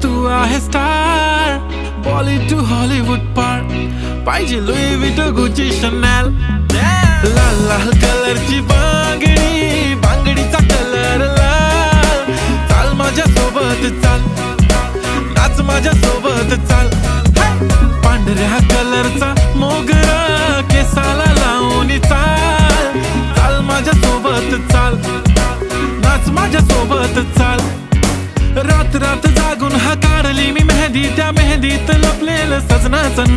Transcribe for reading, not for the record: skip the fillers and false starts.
तू आहे star, Bollywood to Hollywood पार, पाहिजे लुई विटो गुची शनेल। लाल लाल कलरची बांगडी, बांगडीचा कलर लाल, चाल माझ्या सोबत चाल, नाच माझ्या सोबत चाल। पांढऱ्या कलरचा मोगरा केसाला लावून चाल, चाल माझ्या सोबत चाल, नाच माझ्या सोबत चाल। रात रात जागून हा काढली मी मेहंदी, त्या मेहंदीत लपलेलं सजनाचं